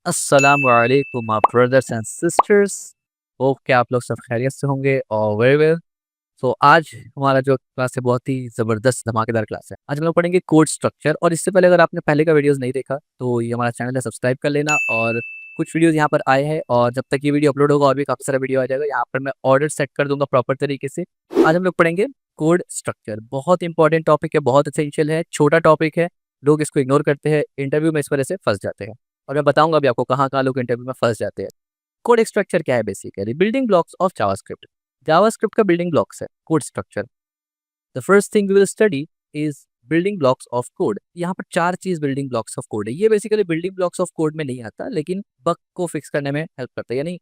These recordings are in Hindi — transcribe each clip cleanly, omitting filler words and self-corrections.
अस्सलाम वालेकुम my brothers and sisters. Hope कि आप लोग सब खैरियत से होंगे और वेरी वेल। तो आज हमारा जो क्लास है बहुत ही ज़बरदस्त धमाकेदार क्लास है। आज हम लोग पढ़ेंगे कोड स्ट्रक्चर। और इससे पहले अगर आपने पहले का वीडियोस नहीं देखा तो ये हमारा चैनल है, सब्सक्राइब कर लेना। और कुछ वीडियोस यहाँ पर आए हैं और जब तक ये वीडियो अपलोड होगा और भी काफ़ी सारा वीडियो आ जाएगा। यहाँ पर मैं ऑर्डर सेट कर दूंगा प्रॉपर तरीके से। आज हम लोग पढ़ेंगे कोड स्ट्रक्चर। बहुत इंपॉर्टेंट टॉपिक है, बहुत एसेंशियल है, छोटा टॉपिक है। लोग इसको इग्नोर करते हैं, इंटरव्यू में इस वजह से फंस जाते हैं। और मैं बताऊंगा अभी आपको कहाँ कहाँ लोग इंटरव्यू में फंस जाते हैं। कोड स्ट्रक्चर क्या है? Basically building blocks of JavaScript. JavaScript का बिल्डिंग ब्लॉक्स है code structure. The first thing we will study is building blocks of code. यहाँ पर चार चीज बिल्डिंग ब्लॉक्स ऑफ कोड है। ये basically building blocks of code में नहीं आता, लेकिन बग को फिक्स करने में हेल्प करता है, यानी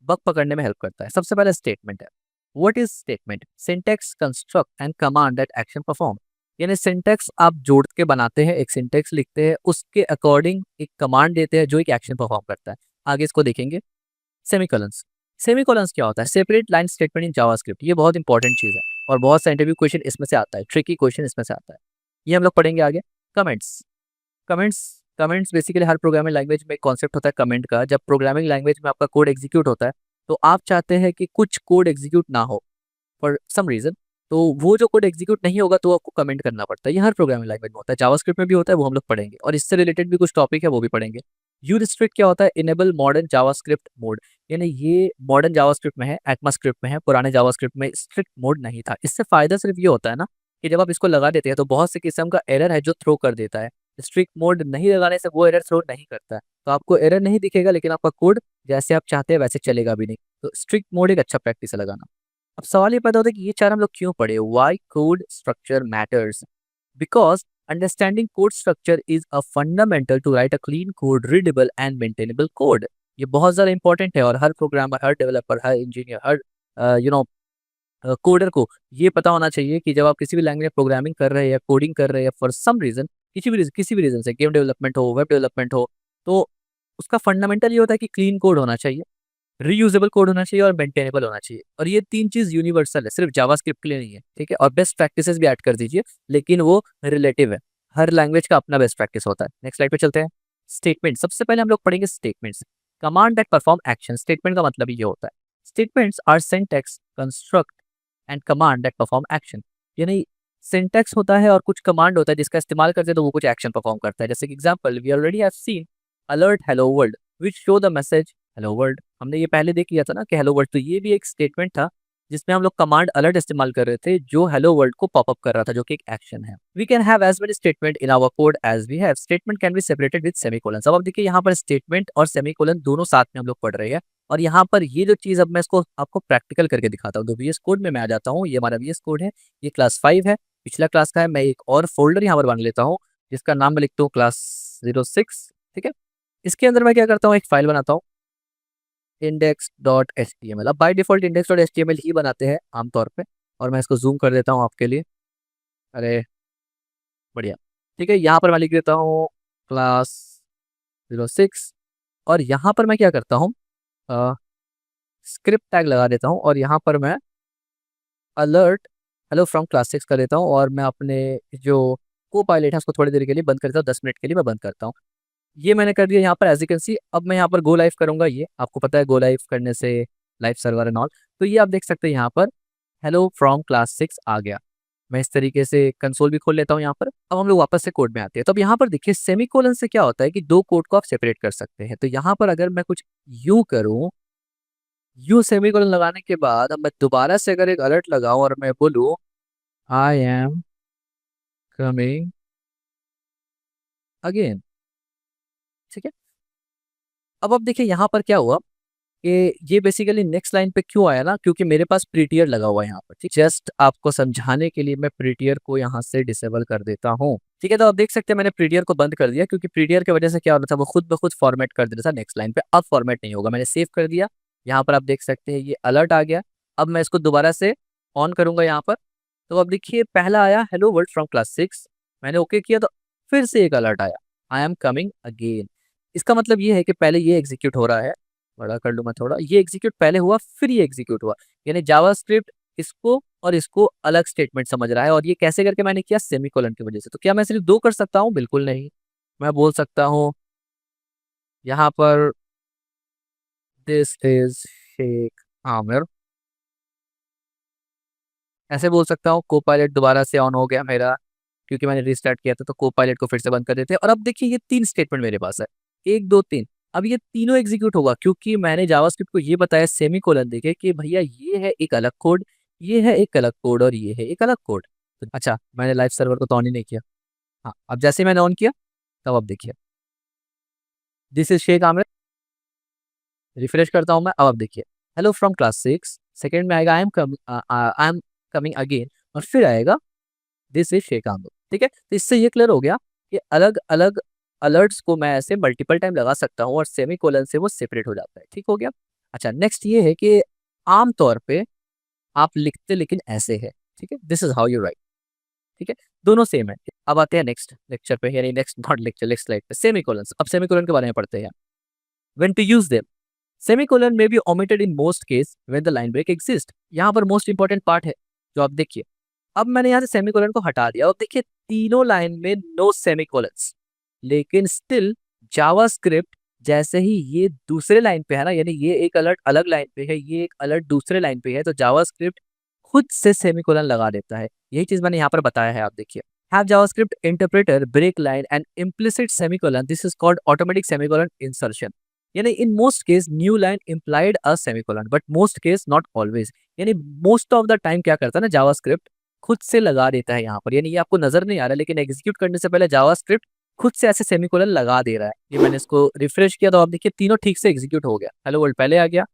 बग पकड़ने में हेल्प करता है। सबसे पहले स्टेटमेंट है। What is statement? Syntax, construct and command that action perform. यानी सिंटैक्स आप जोड़ के बनाते हैं, एक सिंटैक्स लिखते हैं, उसके अकॉर्डिंग एक कमांड देते हैं जो एक एक्शन परफॉर्म करता है। आगे इसको देखेंगे। सेमीकोलंस। सेमीकोलंस क्या होता है? Separate line statement in JavaScript. ये बहुत इंपॉर्टेंट चीज है और बहुत सा इंटरव्यू क्वेश्चन इसमें से आता है, ट्रिकी क्वेश्चन इसमें से आता है। ये हम लोग पढ़ेंगे आगे। कमेंट्स। कमेंट्स। कमेंट्स बेसिकली हर प्रोग्रामिंग लैंग्वेज में एक कॉन्सेप्ट होता है कमेंट का। जब प्रोग्रामिंग लैंग्वेज में आपका कोड एग्जीक्यूट होता है तो आप चाहते हैं कि कुछ कोड एग्जीक्यूट ना हो फॉर सम रीजन। तो वो जो कोड एग्जीक्यूट नहीं होगा तो आपको कमेंट करना पड़ता है। ये हर प्रोग्रामिंग लैंग्वेज में होता है, जावास्क्रिप्ट में भी होता है, वो हम लोग पढ़ेंगे। और इससे रिलेटेड भी कुछ टॉपिक है, वो भी पढ़ेंगे। यू रिस्ट्रिक्ट क्या होता है? Enable modern JavaScript mode. यानी ये मॉडर्न जावास्क्रिप्ट में है, एक्मास्क्रिप्ट में है, पुराने जावास्क्रिप्ट में स्ट्रिक्ट मोड नहीं था। इससे फायदा सिर्फ ये होता है ना कि जब आप इसको लगा देते हैं तो बहुत से किस्म का एरर है जो थ्रो कर देता है। स्ट्रिक्ट मोड नहीं लगाने से वो एरर थ्रो नहीं करता है, तो आपको एरर नहीं दिखेगा, लेकिन आपका कोड जैसे आप चाहते हैं वैसे चलेगा भी नहीं। तो स्ट्रिक्ट मोड एक अच्छा प्रैक्टिस है लगाना। अब सवाल ये पैदा होता है कि ये चार हम लोग क्यों पढ़े? Why code structure matters? Because understanding code structure is a fundamental to write a clean code, readable and maintainable code. ये बहुत ज़्यादा इंपॉर्टेंट है और हर प्रोग्रामर, हर डेवलपर, हर इंजीनियर, हर कोडर को ये पता होना चाहिए कि जब आप किसी भी लैंग्वेज में प्रोग्रामिंग कर रहे हैं या कोडिंग कर रहे हैं फॉर सम रीजन, किसी भी रीजन से, गेम डेवलपमेंट हो, वेब डेवलपमेंट हो, तो उसका फंडामेंटल ये होता है कि क्लीन कोड होना चाहिए, रीयूजेबल कोड होना चाहिए और मेंटेनेबल होना चाहिए। और ये तीन चीज यूनिवर्सल है, सिर्फ जावास्क्रिप्ट के लिए नहीं है, ठीक है? और बेस्ट प्रैक्टिसेस भी ऐड कर दीजिए, लेकिन वो रिलेटिव है। हर लैंग्वेज का अपना बेस्ट प्रैक्टिस होता है। नेक्स्ट स्लाइड पे चलते हैं। स्टेटमेंट। सबसे पहले हम लोग पढ़ेंगे statements. Command that perform action. Statement का मतलब ये होता है statements are syntax, construct and command that perform action. यानी सिंटैक्स होता है और कुछ कमांड होता है जिसका इस्तेमाल करते हैं तो वो कुछ एक्शन परफॉर्म करता है। जैसे कि example, we already have seen alert hello world which show the message hello world. हमने ये पहले देख लिया था ना कि हेलो वर्ल्ड, तो ये भी एक स्टेटमेंट था जिसमें हम लोग कमांड अलर्ट इस्तेमाल कर रहे थे जो हेलो वर्ल्ड को पॉपअप कर रहा था, जो कि एक एक्शन है। We can have as many statement in our code as we have. Statement can be separated with semicolon. अब आप देखिए यहाँ पर स्टेटमेंट और सेमीकोलन दोनों साथ में हम लोग पढ़ रहे हैं। और यहाँ पर ये जो चीज, अब मैं इसको आपको प्रैक्टिकल करके दिखाता हूँ। तो वीएस कोड में मैं आ जाता हूँ। ये हमारा वीएस कोड है, ये क्लास 5 है, पिछला क्लास का है। मैं एक और फोल्डर यहाँ पर बना लेता हूँ जिसका नाम मैं लिखता हूँ क्लास 06, ठीक है? इसके अंदर मैं क्या करता हूँ, एक फाइल बनाता हूँ, index.html। अब बाय डिफॉल्ट index.html ही बनाते हैं आमतौर पे। और मैं इसको जूम कर देता हूँ आपके लिए। अरे बढ़िया, ठीक है। यहाँ पर मैं लिख देता हूँ क्लास 06। और यहाँ पर मैं क्या करता हूँ, स्क्रिप्ट टैग लगा देता हूँ और यहाँ पर मैं अलर्ट हेलो फ्रॉम क्लास 6 कर देता हूँ। और मैं अपने जो को पायलट है उसको थोड़ी देर के लिए बंद कर देता हूँ, 10 मिनट के लिए मैं बंद करता हूँ। ये मैंने कर दिया यहाँ पर, एज यू कैन सी। अब मैं यहाँ पर गो लाइव करूंगा। ये आपको पता है गो लाइव करने से लाइव सर्वर एंड ऑल। तो ये आप देख सकते हैं यहाँ पर हेलो फ्रॉम क्लास 6 आ गया। मैं इस तरीके से कंसोल भी खोल लेता हूँ यहाँ पर। अब हम लोग वापस से कोड में आते हैं। तो अब यहाँ पर देखिए सेमीकोलन से क्या होता है कि दो कोड को आप सेपरेट कर सकते हैं। तो यहाँ पर अगर मैं कुछ यू करूँ, यू सेमीकोलन लगाने के बाद अब मैं दोबारा से अगर एक अलर्ट लगाऊं और मैं बोलूँ आई एम कमिंग अगेन, ठीक है? अब आप देखिए यहाँ पर क्या हुआ कि ये बेसिकली नेक्स्ट लाइन पे क्यों आया ना, क्योंकि मेरे पास प्रीटियर लगा हुआ है यहाँ पर, ठीक। जस्ट आपको समझाने के लिए मैं प्रीटियर को यहाँ से डिसेबल कर देता हूँ, ठीक है? तो आप देख सकते हैं मैंने प्रीटियर को बंद कर दिया, क्योंकि प्रीटियर की वजह से क्या हो रहा था, वो खुद ब खुद फॉर्मेट कर दे रहा था नेक्स्ट लाइन पे। अब फॉर्मेट नहीं होगा। मैंने सेव कर दिया। यहाँ पर आप देख सकते हैं ये अलर्ट आ गया। अब मैं इसको दोबारा से ऑन करूंगा यहाँ पर। तो अब देखिए पहला आया हेलो वर्ल्ड फ्रॉम क्लास 6। मैंने ओके किया तो फिर से एक अलर्ट आया आई एम कमिंग अगेन। इसका मतलब ये है कि पहले ये एग्जीक्यूट हो रहा है। बड़ा कर लूँ मैं थोड़ा, ये एग्जीक्यूट पहले हुआ फिर ये एग्जीक्यूट हुआ। यानी जावास्क्रिप्ट इसको और इसको अलग स्टेटमेंट समझ रहा है। और ये कैसे करके मैंने किया? सेमीकोलन की वजह से। तो क्या मैं सिर्फ दो कर सकता हूँ? बिल्कुल नहीं। मैं बोल सकता हूँ यहाँ पर दिस इज शेख आमिर, ऐसे बोल सकता हूँ। को पायलट दोबारा से ऑन हो गया मेरा, क्योंकि मैंने रिस्टार्ट किया था, तो को पायलट को फिर से बंद कर देते हैं। और अब देखिए ये 3 स्टेटमेंट मेरे पास है, 1 2 3। अब ये तीनों एग्जीक्यूट होगा क्योंकि मैंने जावास्क्रिप्ट को ये बताया सेमीकोलन देके कि भैया ये है एक अलग कोड, ये है एक अलग कोड और ये है एक अलग कोड। तो अच्छा, मैंने लाइव सर्वर को तो ऑन ही नहीं किया। हाँ, अब जैसे ही मैंने ऑन किया तब अब देखिए this is Sheikh Aamir, refresh करता हूँ मैं। अब आप देखिए हेलो फ्रॉम क्लास 6, सेकंड में आएगा आई एम कमिंग अगेन, और फिर आएगा दिस इज शेख आमिर। ठीक है, तो इससे ये क्लियर हो गया कि अलग अलग अलर्ट्स को मैं ऐसे मल्टीपल टाइम लगा सकता हूँ और सेमी कोलन से वो सेपरेट हो जाता है। ठीक हो गया। अच्छा, नेक्स्ट ये है कि आमतौर पे आप लिखते लेकिन ऐसे है। ठीक है, this is how you right. ठीक है, दोनों सेम है। अब आते हैं नेक्स्ट लेक्चर पे, यानी next not lecture, next slide पे, सेमी कोलन। अब सेमी कोलन के बारे में पढ़ते हैं। When to use them, semicolon में be omitted in most case when the line break exist। यहाँ पर मोस्ट इंपॉर्टेंट पार्ट है जो आप देखिए। अब मैंने यहाँ से सेमीकोलन को हटा दिया और देखिए तीनों लाइन में नो सेमीकोलन्स, लेकिन स्टिल जावास्क्रिप्ट जैसे ही ये दूसरे लाइन पे है ना, यानी ये एक अलर्ट अलग लाइन पे है, ये एक अलर्ट दूसरे लाइन पे है, तो जावास्क्रिप्ट खुद से सेमीकोलन लगा देता है। यही चीज मैंने यहाँ पर बताया है, आप देखिए। Have JavaScript interpreter break line and implicit semicolon, this is called automatic semicolon insertion। यानी in most case new line implied a semicolon, but most case not always. यानी मोस्ट ऑफ द टाइम क्या करता है ना जावास्क्रिप्ट, खुद से लगा देता है यहाँ पर। यानी ये आपको नजर नहीं आ रहा, लेकिन एग्जीक्यूट करने से पहले जावास्क्रिप्ट खुद से ऐसे सेमीकोलन लगा दे रहा है। ये मैंने इसको रिफ्रेश किया तो आप देखिए तीनों ठीक से एग्जीक्यूट हो गया। हेलो वर्ल्ड पहले आ गया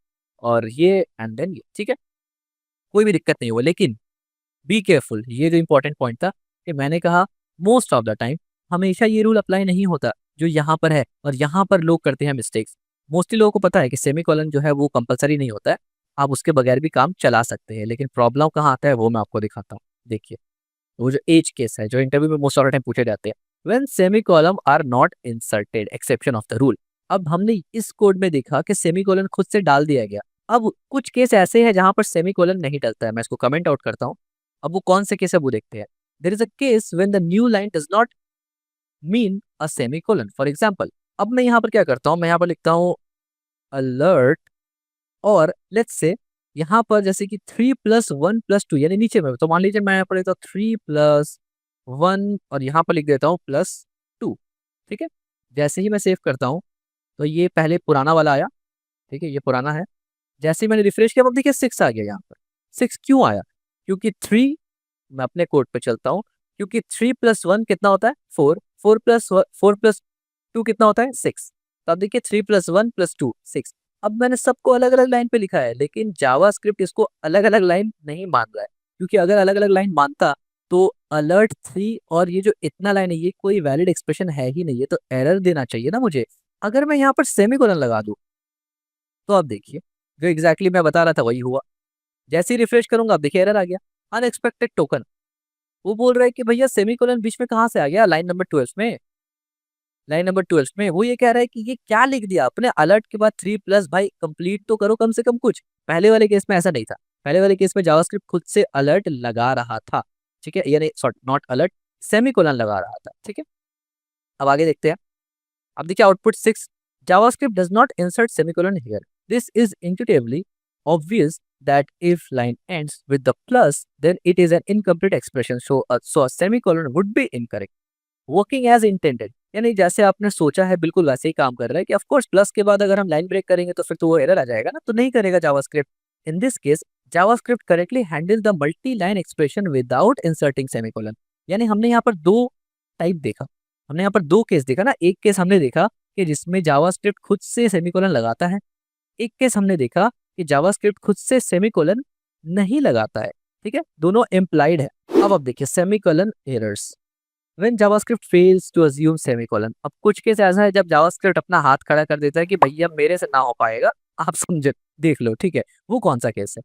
और ये एंड देन ये। ठीक है, कोई भी दिक्कत नहीं हुआ। लेकिन बी केयरफुल, ये जो इंपॉर्टेंट पॉइंट था कि मैंने कहा मोस्ट ऑफ द टाइम हमेशा ये रूल अप्लाई नहीं होता जो यहाँ पर है, और यहाँ पर लोग करते हैं मिस्टेक्स। मोस्टली लोगों को पता है कि सेमीकोलन जो है वो कंपलसरी नहीं होता है, आप उसके बगैर भी काम चला सकते हैं। लेकिन प्रॉब्लम कहाँ आता है वो मैं आपको दिखाता हूँ। देखिए वो जो एज केस है जो इंटरव्यू में मोस्ट ऑफ द टाइम पूछे जाते हैं, when semicolon are not inserted exception of the रूल। अब हमने इस कोड में देखा कि सेमीकोलन खुद से डाल दिया गया। अब कुछ केस ऐसे हैं जहां पर सेमीकोलन नहीं डलता है, मैं इसको कमेंट आउट करता हूँ। अब वो कौन से केस है वो देखते हैं। There is a case when the new line does not mean a semicolon. For example, अब मैं यहाँ पर क्या करता हूँ, मैं यहाँ पर लिखता हूँ अलर्ट, और लेट्स से यहाँ पर जैसे कि 3+1+2, यानी नीचे में, तो मान लीजिए मैं यहाँ पर लिखता हूँ 3+1 और यहाँ पर लिख देता हूँ +2। ठीक है, जैसे ही मैं सेव करता हूँ तो ये पहले पुराना वाला आया। ठीक है, ये पुराना है। जैसे ही मैंने रिफ्रेश किया अब देखिए 6 आ गया यहाँ पर। 6 क्यों आया? क्योंकि 3, मैं अपने कोड पे चलता हूँ, क्योंकि 3+1 कितना होता है 4, 4+2 कितना होता है 6। तो अब देखिए 3+1+2 6। अब मैंने सबको अलग अलग लाइन पे लिखा है, लेकिन जावास्क्रिप्ट इसको अलग अलग लाइन नहीं मान रहा है, क्योंकि अगर अलग अलग लाइन मानता तो अलर्ट 3 और ये जो इतना लाइन है ये कोई वैलिड एक्सप्रेशन है ही नहीं है, तो एरर देना चाहिए ना मुझे। अगर मैं यहाँ पर सेमीकोलन लगा दूं तो अब देखिए जो एग्जैक्टली मैं बता रहा था वही हुआ। जैसे ही रिफ्रेश करूंगा अब देखिए एरर आ गया, अनएक्सपेक्टेड टोकन। वो बोल रहा है कि भैया सेमीकोलन बीच में कहाँ से आ गया, लाइन नंबर 12 में। लाइन नंबर 12 में वो ये कह रहा है कि ये क्या लिख दिया आपने अलर्ट के बाद 3+, भाई कंप्लीट तो करो कम से कम कुछ। पहले वाले केस में ऐसा नहीं था, पहले वाले केस में जावास्क्रिप्ट खुद से अलर्ट लगा रहा था। ठीक है, यानी सॉरी नॉट अलर्ट, सेमीकोलन लगा रहा था। ठीक है, अब आगे देखते हैं। अब देखिए output 6, JavaScript does not insert semicolon here। This is intuitively obvious that if line ends with the plus, then it is an incomplete expression, so a semicolon would be incorrect। Working as intended, यानी जैसे आपने सोचा है बिल्कुल वैसे ही काम कर रहा है कि ऑफ कोर्स प्लस के बाद अगर हम लाइन ब्रेक करेंगे तो फिर तो वो एरर आ जाएगा ना, तो नहीं करेगा JavaScript. In this case JavaScript correctly handle the multi line expression without inserting semicolon. यानी हमने यहाँ पर दो टाइप देखा, हमने यहाँ पर दो केस देखा ना। एक केस हमने देखा कि जिसमें जावास्क्रिप्ट खुद से सेमीकोलन लगाता है, एक केस हमने देखा कि जावास्क्रिप्ट खुद से सेमीकोलन नहीं लगाता है। ठीक है, दोनों इम्प्लाइड है। अब देखिए semicolon errors when JavaScript fails to assume semicolon. अब कुछ केस ऐसा है जब जावास्क्रिप्ट अपना हाथ खड़ा कर देता है कि भैया मेरे से ना हो पाएगा, आप समझे, देख लो। ठीक है, वो कौन सा केस है?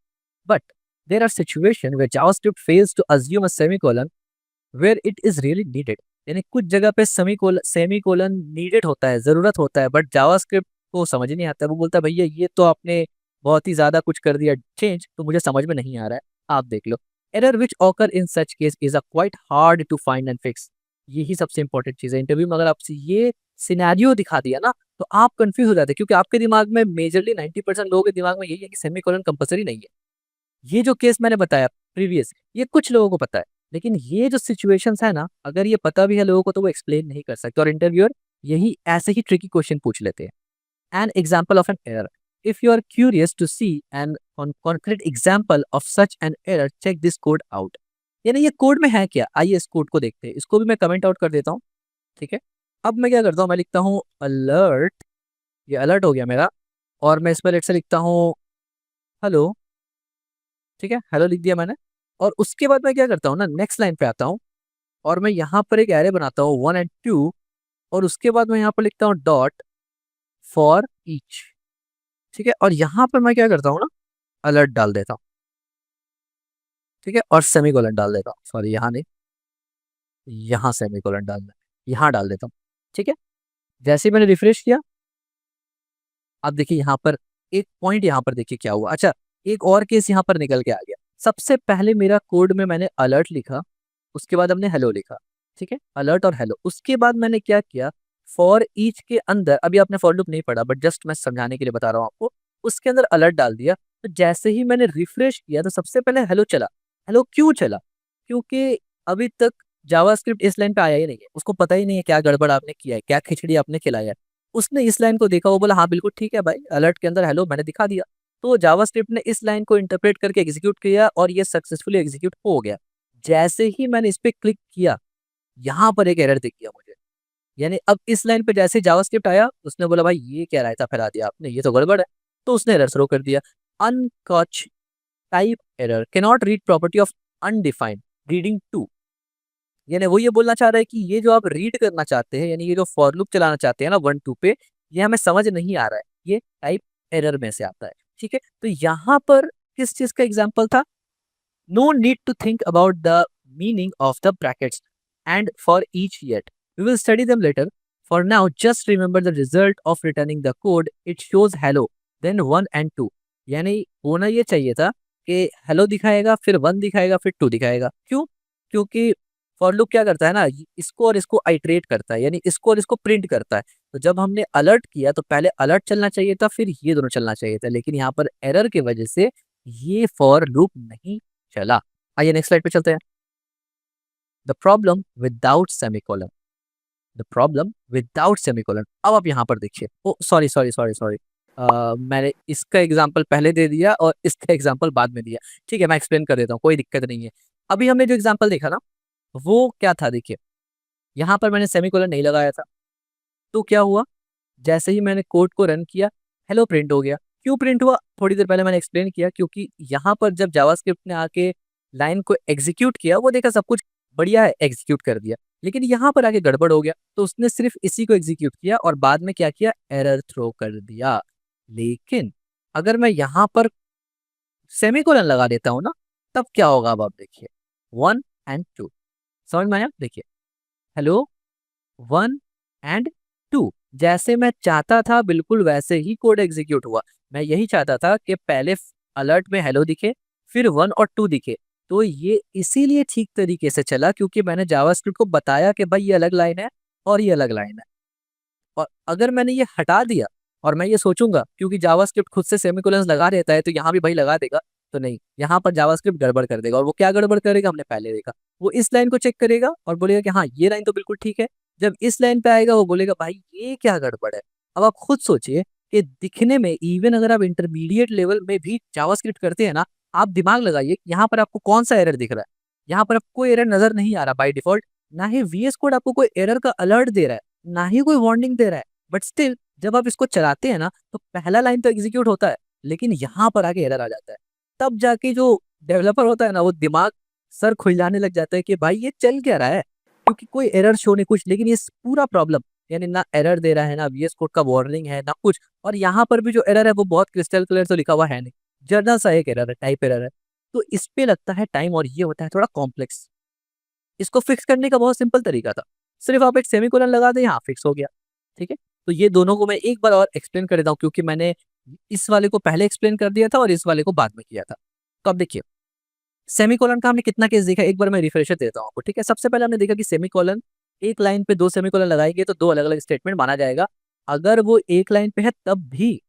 But there are situation where JavaScript fails to assume a semicolon where it is really needed. यानी कुछ जगह पे सेमीकोलन नीडेड होता है, जरूरत होता है, बट जावास्क्रिप्ट को समझ ही नहीं आता। वो बोलता है भैया ये तो आपने बहुत ही ज्यादा कुछ कर दिया चेंज, तो मुझे समझ में नहीं आ रहा है, आप देख लो। Error which occur in such case is a quite hard to find and fix. यही सबसे इंपॉर्टेंट चीज है। इंटरव्यू में अगर आपसे ये सिनेरियो दिखा दिया ना, तो आप कंफ्यूज हो जाते हैं, क्योंकि आपके दिमाग में मेजरली 90% लोगों के दिमाग में यही है कि सेमीकोलन कंपल्सरी नहीं है। ये जो केस मैंने बताया प्रीवियस, ये कुछ लोगों को पता है, लेकिन ये जो सिचुएशंस है ना, अगर ये पता भी है लोगों को तो वो एक्सप्लेन नहीं कर सकते, और इंटरव्यूअर यही ऐसे ही ट्रिकी क्वेश्चन पूछ लेते हैं। An example of an error. If you are curious to see an concrete example of such an error, check this code out. यानी ये कोड में है क्या, आइए इस कोड को देखते हैं। इसको भी मैं कमेंट आउट कर देता हूँ, ठीक है। अब मैं क्या करता हूँ, मैं लिखता हूँ अलर्ट, ये अलर्ट हो गया मेरा, और मैं इसमें लेट से लिखता हूँ हेलो, ठीक है, हेलो लिख दिया मैंने। और उसके बाद मैं क्या करता हूँ ना, नेक्स्ट लाइन पे आता हूँ, और मैं यहाँ पर एक एरे बनाता हूँ 1 and 2, और उसके बाद मैं यहाँ पर लिखता हूँ डॉट फॉर ईच, ठीक है। और यहाँ पर मैं क्या करता हूँ ना, अलर्ट डाल देता हूँ, ठीक है, और सेमीकोलन डाल देता हूँ, सॉरी यहाँ नहीं, यहाँ सेमीकोलन डालना है, यहाँ डाल देता हूँ, ठीक है। जैसे ही मैंने रिफ्रेश किया, अब देखिए यहाँ पर एक पॉइंट, यहाँ पर देखिए क्या हुआ। अच्छा, एक और केस यहाँ पर निकल के आ गया। सबसे पहले मेरा कोड में मैंने अलर्ट लिखा, उसके बाद हमने हेलो लिखा, ठीक है, अलर्ट और हेलो। उसके बाद मैंने क्या किया, फॉर ईच के अंदर, अभी आपने फॉर लूप नहीं पढ़ा बट जस्ट मैं समझाने के लिए बता रहा हूँ आपको, उसके अंदर अलर्ट डाल दिया। तो जैसे ही मैंने रिफ्रेश किया तो सबसे पहले हेलो चला। हेलो क्यों चला, क्योंकि अभी तक जावास्क्रिप्ट इस लाइन पे आया ही नहीं है, उसको पता ही नहीं है क्या गड़बड़ आपने किया है, क्या खिचड़ी आपने खिलाया है। उसने इस लाइन को देखा, वो बोला हाँ बिल्कुल ठीक है भाई, अलर्ट के अंदर हेलो मैंने दिखा दिया। तो जावास्क्रिप्ट ने इस लाइन को इंटरप्रेट करके एग्जीक्यूट किया, और ये सक्सेसफुली एग्जीक्यूट हो गया। जैसे ही मैंने इस पे क्लिक किया, यहाँ पर एक एरर दिख गया मुझे। यानी अब इस लाइन पे जैसे जावास्क्रिप्ट आया, उसने बोला भाई ये क्या रायता फैला दिया आपने, ये तो गड़बड़ है। तो उसने एरर थ्रो कर दिया, uncaught type error, cannot read property of undefined reading two. यानी वो ये बोलना चाह रहा है कि ये जो आप रीड करना चाहते हैं, यानी ये जो फॉर लूप चलाना चाहते हैं ना 1 2 पे, ये हमें समझ नहीं आ रहा है, ये टाइप एरर में से आता है, ठीक है। तो यहाँ पर किस चीज का एग्जाम्पल था, no need to think about the meaning of the brackets and for each yet, we will study them later. For now just remember the result of returning the code, it shows hello then 1 and 2। यानी होना ये चाहिए था कि हेलो दिखाएगा, फिर 1 दिखाएगा, फिर 2 दिखाएगा। क्यों, क्योंकि फॉर लूप क्या करता है ना, इसको और इसको आइट्रेट करता है, यानी इसको और इसको प्रिंट करता है। तो जब हमने अलर्ट किया तो पहले अलर्ट चलना चाहिए था, फिर ये दोनों चलना चाहिए था, लेकिन यहाँ पर एरर की वजह से ये फॉर लूप नहीं चला। आइए नेक्स्ट स्लाइड पे चलते हैं। The problem without semicolon, the problem without semicolon. अब आप यहाँ पर देखिए, ओ सॉरी सॉरी सॉरी सॉरी, मैंने इसका एग्जाम्पल पहले दे दिया और इसका एग्जाम्पल बाद में दिया। ठीक है, मैं एक्सप्लेन कर देता हूँ, कोई दिक्कत नहीं है। अभी हमने जो एग्जाम्पल देखा ना, वो क्या था, देखिए यहाँ पर मैंने सेमीकोलन नहीं लगाया था, तो क्या हुआ, जैसे ही मैंने कोड को रन किया, हेलो प्रिंट हो गया। क्यों प्रिंट हुआ, थोड़ी देर पहले मैंने एक्सप्लेन किया, क्योंकि यहाँ पर जब जावास्क्रिप्ट ने आके लाइन को एग्जीक्यूट किया, वो देखा सब कुछ बढ़िया है, एग्जीक्यूट कर दिया, लेकिन यहाँ पर आके गड़बड़ हो गया, तो उसने सिर्फ इसी को एग्जीक्यूट किया और बाद में क्या किया, एरर थ्रो कर दिया। लेकिन अगर मैं यहाँ पर सेमीकोलन लगा देता हूँ ना, तब क्या होगा, अब आप देखिए 1 and 2, समझ में आया, देखिए हेलो 1 and 2, जैसे मैं चाहता था बिल्कुल वैसे ही कोड एग्जीक्यूट हुआ। मैं यही चाहता था कि पहले अलर्ट में हेलो दिखे, फिर 1 और 2 दिखे। तो ये इसीलिए ठीक तरीके से चला क्योंकि मैंने जावास्क्रिप्ट को बताया कि भाई ये अलग लाइन है और ये अलग लाइन है। और अगर मैंने ये हटा दिया और मैं ये सोचूंगा क्योंकि जावास्क्रिप्ट खुद से सेमीकोलंस लगा देता है तो यहाँ भी भाई लगा देगा, तो नहीं, यहाँ पर जावास्क्रिप्ट गड़बड़ कर देगा। और वो क्या गड़बड़ करेगा, हमने पहले देखा, वो इस लाइन को चेक करेगा और बोलेगा कि हाँ ये लाइन तो बिल्कुल ठीक है। जब इस लाइन पे आएगा वो बोलेगा भाई ये क्या गड़बड़ है। अब आप खुद सोचिए कि दिखने में, इवन अगर आप इंटरमीडिएट लेवल में भी जावास्क्रिप्ट करते हैं ना, आप दिमाग लगाइए यहाँ पर आपको कौन सा एरर दिख रहा है। यहाँ पर आपको कोई एरर नजर नहीं आ रहा बाय डिफॉल्ट, ना ही वीएस कोड आपको कोई एरर का अलर्ट दे रहा है, ना ही कोई वार्निंग दे रहा है। बट स्टिल जब आप इसको चलाते हैं ना, तो पहला लाइन तो एग्जीक्यूट होता है, लेकिन यहाँ पर आगे एरर आ जाता है। तब जाके जो डेवलपर होता है ना, वो दिमाग सर खुजाने लग जाता है कि भाई ये चल क्या रहा है, क्योंकि कोई एरर शो नहीं कुछ, लेकिन ये पूरा प्रॉब्लम, यानी ना एरर दे रहा है, ना वीएस कोड का वार्निंग है, ना कुछ। और यहाँ पर भी जो एरर है वो बहुत क्रिस्टल क्लियर तो लिखा हुआ है नहीं, जर्नल सा एक एरर है, टाइप एरर है। तो इस पे लगता है टाइम और ये होता है थोड़ा कॉम्प्लेक्स। इसको फिक्स करने का बहुत सिंपल तरीका था, सिर्फ आप एक सेमीकोलन लगा दें, यहाँ फिक्स हो गया। ठीक है, तो ये दोनों को मैं एक बार और एक्सप्लेन कर देता हूँ क्योंकि मैंने इस वाले को पहले एक्सप्लेन कर दिया था और इस वाले को बाद में किया था। तो अब देखिए सेमीकोलन का हमने कितना केस देखा, एक बार मैं रिफ्रेशर देता हूँ आपको। ठीक है, सबसे पहले हमने देखा कि सेमीकोलन एक लाइन पे 2 सेमीकोलन लगाएंगे तो 2 अलग-अलग स्टेटमेंट माना जाएगा। अगर वो एक लाइन पे है तब भी,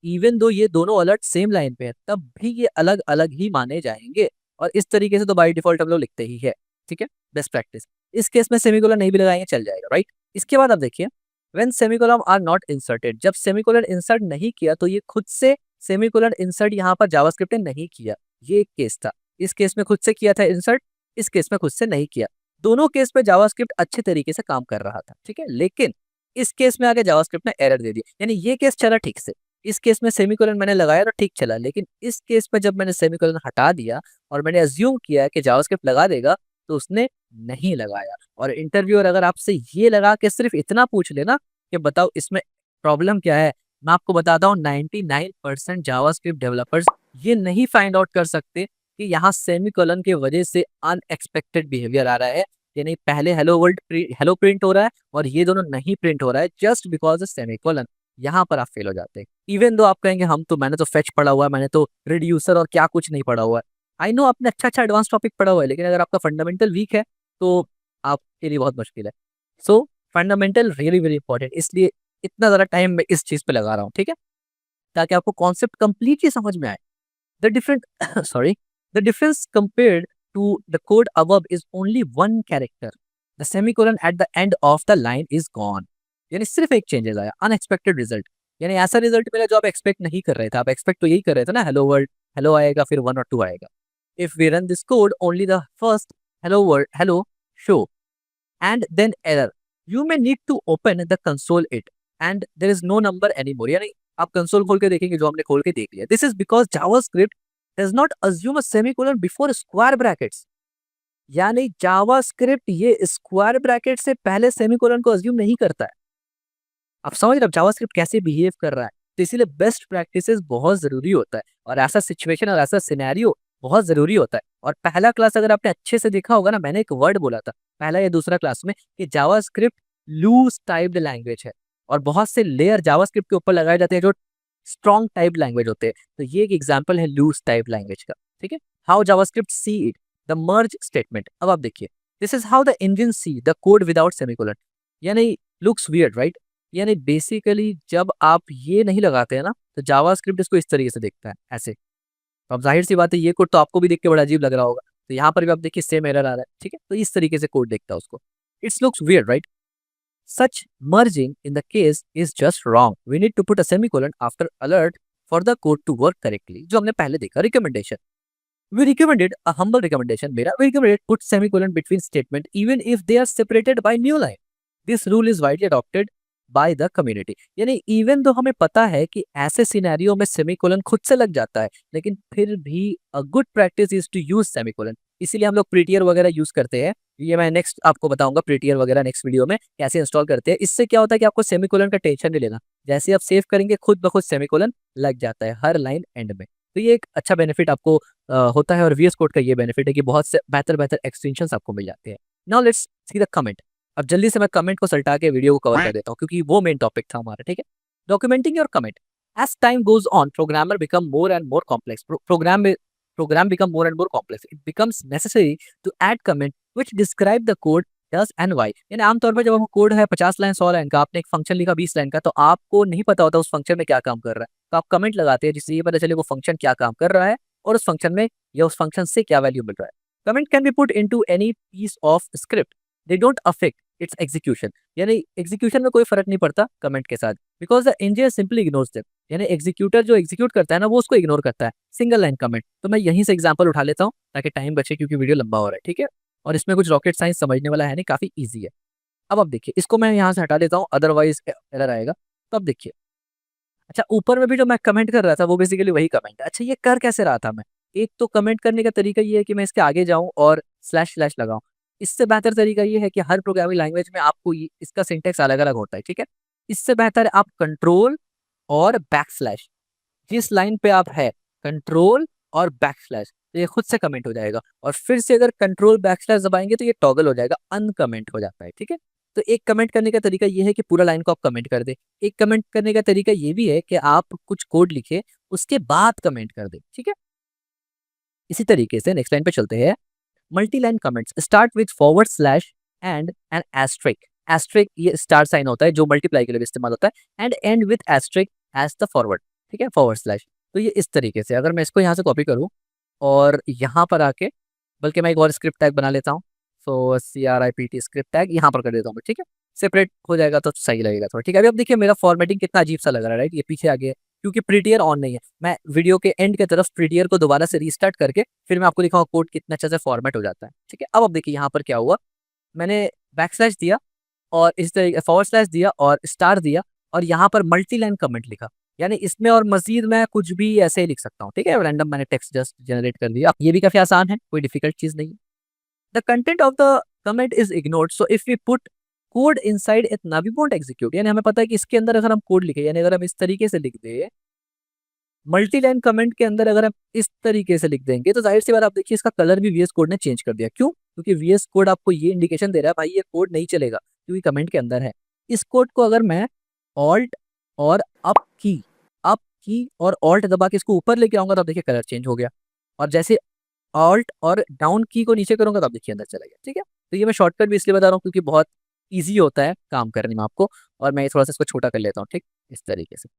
इवन दो ये दोनों अलर्ट सेम लाइन पे है, तब भी ये अलग-अलग ही माने जाएँगे और इस तरीके से तो बाय डिफ़ॉल्ट हम लोग लिखते ही है, ठीक है? Best practice. इस केस में सेमीकोलन नहीं भी लगाएँगे चल जाएगा, राइट? इसके बाद आप देखिए, when semicolon are not inserted, जब सेमीकोलन इंसर्ट नहीं किया तो ये खुद से सेमीकोलन इंसर्ट यहाँ पर जावास्क्रिप्ट ने नहीं किया, ये एक केस था। इस केस में खुद से किया था इंसर्ट, इस केस में खुद से नहीं किया। दोनों केस में जावास्क्रिप्ट अच्छे तरीके से काम कर रहा था, ठीक है? लेकिन इस केस में आके जावास्क्रिप्ट ने एरर दे दी, यानी ये केस चला ठीक से। इस केस में सेमीकोलन मैंने लगाया तो ठीक चला, लेकिन इस केस में जब मैंने सेमीकोलन हटा दिया और मैंने अज्यूम किया कि जावास्क्रिप्ट लगा देगा, तो उसने नहीं लगाया। और इंटरव्यूअर अगर आपसे ये लगा के सिर्फ इतना पूछ लेना कि बताओ इसमें प्रॉब्लम क्या है, मैं आपको बताता हूँ 99% जावास्क्रिप्ट डेवलपर्स ये नहीं फाइंड आउट कर सकते कि यहाँ सेमीकोलन की वजह से अनएक्सपेक्टेड बिहेवियर आ रहा है, यानी पहले हेलो वर्ल्ड हेलो प्रिंट हो रहा है और ये दोनों नहीं प्रिंट हो रहा है जस्ट बिकॉज सेमीकोलन। यहाँ पर आप फेल हो जाते हैं। इवन दो आप कहेंगे मैंने तो फेच पढ़ा हुआ है, मैंने तो रिड्यूसर और क्या कुछ नहीं पढ़ा हुआ है। आई नो आपने अच्छा एडवांस टॉपिक पढ़ा हुआ है, लेकिन अगर आपका फंडामेंटल वीक है तो आपके लिए बहुत मुश्किल है। सो फंडामेंटल रियली वेरी इंपॉर्टेंट, इसलिए इतना ज़्यादा टाइम मैं इस चीज़ पे लगा रहा हूँ, ठीक है? ताकि आपको कॉन्सेप्ट कंप्लीटली समझ में आए। The different sorry, the difference compared to the code above is only one character. The semicolon at the end of the line is gone. यानी सिर्फ एक चेंजेस आया, अनएक्सपेक्टेड रिजल्ट, यानी ऐसा रिजल्ट मिला जो आप एक्सपेक्ट नहीं कर रहे थे। आप एक्सपेक्ट तो यही कर रहे थे ना, हेलो वर्ल्ड हेलो आएगा फिर 1 और 2 आएगा। If we run this code only the first hello world hello show and then error. You may need to open the console it and there is no number anymore. यानी आप कंसोल खोल के देखेंगे जो हमने खोल के देख लिया। This is because JavaScript does not assume a semicolon before square brackets. यानी JavaScript ये स्क्वायर ब्रैकेट से पहले सेमीकोलन को अज्यूम नहीं करता है। आप समझ रहे हो जावास्क्रिप्ट कैसे बिहेव कर रहा है? तो इसीलिए बेस्ट प्रैक्टिसेस बहुत जरूरी होता है और ऐसा सिचुएशन और ऐसा सिनेरियो बहुत जरूरी होता है। और पहला क्लास अगर आपने अच्छे से देखा होगा ना, मैंने एक वर्ड बोला था पहला या दूसरा क्लास में कि जावास्क्रिप्ट लूज टाइप्ड लैंग्वेज है और बहुत से लेयर जावास्क्रिप्ट के ऊपर लगाए जाते हैं जो स्ट्रॉन्ग टाइप लैंग्वेज होते हैं। तो ये एक एग्जाम्पल है लूज टाइप लैंग्वेज का, ठीक है? How JavaScript see it, the merge statement. अब आप देखिए, this is how the engine see the code without semicolon, यानी लुक्स वियर्ड, राइट? यानी बेसिकली जब आप ये नहीं लगाते हैं ना, तो जावास्क्रिप्ट इसको इस तरीके से देखता है, ऐसे। तो अब जाहिर सी बात है ये कोड तो आपको भी देख के बड़ा अजीब लग रहा होगा, तो यहाँ पर भी आप देखिए सेम एरर आ रहा है, ठीक है? तो इस तरीके से कोड देखता है उसको। It's looks weird, right? Such merging in the case is just wrong. We need to put a semicolon after alert for the code to work correctly. जो हमने पहले देखा, recommendation. We recommended a humble recommendation. मेरा we recommended put semicolon between statement even if they are separated by new line. This rule is widely adopted by the community. यानी इवन दो हमें पता है कि ऐसे सिनेरियो में सेमीकोलन खुद से लग जाता है, लेकिन फिर भी a good practice is to use semicolon. इसीलिए हम लोग प्रीटियर वगैरह यूज करते हैं। ये मैं नेक्स्ट आपको बताऊंगा प्रीटियर वगैरह नेक्स्ट वीडियो में कैसे इंस्टॉल करते हैं। इससे क्या होता है कि आपको सेमीकोलन का टेंशन नहीं लेना, जैसे आप सेव करेंगे खुद ब खुद सेमीकोलन लग जाता है हर लाइन एंड में। तो ये एक अच्छा बेनिफिट आपको होता है और वीएस कोड का ये बेनिफिट है कि बहुत से बेहतर बेहतर एक्सटेंशंस आपको मिल जाते हैं। Now let's see the comment. अब जल्दी से मैं कमेंट को सल्टा के वीडियो को कवर कर देता हूँ क्योंकि वो मेन टॉपिक था हमारा, ठीक है? Documenting your comment. As time goes on programmer become more and more complex. program become more and more complex. It becomes necessary to add comment which describe the code does and why. यानी आमतौर पर जब आपको कोड है 50 लाइन 100 लाइन का, आपने एक फंक्शन लिखा 20 लाइन का, तो आपको नहीं पता होता उस फंक्शन में क्या काम कर रहा है, तो आप कमेंट लगाते हैं जिससे ये पता चले वो फंक्शन क्या काम कर रहा है और उस फंक्शन में या उस फंक्शन से क्या वैल्यू मिल रहा है। Comment can be put into any piece of script, they don't affect its execution. यानी एग्जीक्यूशन में कोई फर्क नहीं पड़ता कमेंट के साथ, because the engineer simply ignores them. यानी एग्जीक्यूटर जो एग्जीक्यूट करता है ना, वो उसको इग्नोर करता है, सिंगल लाइन कमेंट। तो मैं यहीं से एग्जांपल उठा लेता हूँ ताकि टाइम बचे क्योंकि वीडियो लंबा हो रहा है, ठीक है? और इसमें कुछ रॉकेट साइंस समझने वाला है नहीं, काफी ईजी है। अब आप देखिए, इसको मैं यहाँ से हटा देता हूँ अदरवाइज एरर आएगा। तो अब देखिए, अच्छा ऊपर में भी जो मैं कमेंट कर रहा था वो बेसिकली वही कमेंट है। अच्छा ये कर कैसे रहा था मैं? एक तो कमेंट करने का तरीका ये है कि मैं इसके आगे जाऊं और स्लैश स्लैश लगाऊं। इससे बेहतर तरीका ये है कि हर प्रोग्रामिंग लैंग्वेज में आपको इसका सिंटेक्स अलग अलग होता है, ठीक है? इससे बेहतर है आप कंट्रोल और बैक स्लैश, जिस लाइन पे आप है कंट्रोल और बैक स्लैश, तो ये खुद से कमेंट हो जाएगा। और फिर से अगर कंट्रोल बैक स्लैश दबाएंगे तो ये टॉगल हो जाएगा, अनकमेंट हो जाता है, ठीक है? तो एक कमेंट करने का तरीका ये है कि पूरा लाइन को आप कमेंट कर दे। एक कमेंट करने का तरीका ये भी है कि आप कुछ कोड लिखे उसके बाद कमेंट कर दे, ठीक है? इसी तरीके से नेक्स्ट लाइन पे चलते हैं। Multi line comments start with forward slash and an asterisk. Asterisk ये स्टार साइन होता है जो मल्टीप्लाई के लिए भी इस्तेमाल होता है, and with asterisk as the forward, ठीक है, फॉरवर्ड स्लैश। तो ये इस तरीके से अगर मैं इसको यहाँ से कॉपी करूँ और यहाँ पर आके, बल्कि मैं एक और स्क्रिप्ट टैग बना लेता हूँ। सो CRIPT स्क्रिप्ट टैग यहाँ पर कर देता हूँ, ठीक है, सेपरेट हो जाएगा तो सही लगेगा थोड़ा, ठीक है। अभी अब देखिए मेरा फॉर्मेटिंग कितना अजीब सा लग रहा है, राइट, ये पीछे आ गया क्योंकि प्रीटियर ऑन नहीं है। मैं वीडियो के एंड के तरफ प्रीटियर को दोबारा से रीस्टार्ट करके फिर मैं आपको दिखाऊंगा कोड कितना अच्छे से फॉर्मेट हो जाता है, ठीक है। अब देखिए यहाँ पर क्या हुआ, मैंने बैक स्लैश दिया और इस तरीके फॉरवर्ड स्लैश दिया और स्टार दिया और यहाँ पर मल्टी लाइन कमेंट लिखा, यानी इसमें और मजीद मैं कुछ भी ऐसे ही लिख सकता हूँ, ठीक है। रैंडम मैंने टेक्स्ट जस्ट जनरेट कर दिया, ये भी काफी आसान है, कोई डिफिकल्ट चीज नहीं है। The content of the comment is ignored, so if we put code inside it ना वी वोंट एग्जीक्यूट, यानी हमें पता है कि इसके अंदर अगर हम कोड लिखे, यानी अगर हम इस तरीके से लिख दे मल्टी लाइन कमेंट के अंदर, अगर हम इस तरीके से लिख देंगे तो जाहिर सी बात आप देखिए इसका कलर भी VS कोड ने चेंज कर दिया। क्यों? क्योंकि VS कोड आपको ये इंडिकेशन दे रहा है भाई ये कोड नहीं चलेगा क्योंकि कमेंट के अंदर है। इस कोड को अगर मैं ऑल्ट और अप की और ऑल्ट दबा के इसको ऊपर लेके आऊंगा तो आप देखिए कलर चेंज हो गया, और जैसे ऑल्ट और डाउन की को नीचे करूंगा तो आप देखिए अंदर चला गया, ठीक है। तो ये मैं शॉर्टकट भी इसलिए बता रहा हूँ क्योंकि बहुत ईजी होता है काम करने में आपको, और मैं थोड़ा सा इसको छोटा कर लेता हूँ, ठीक, इस तरीके से।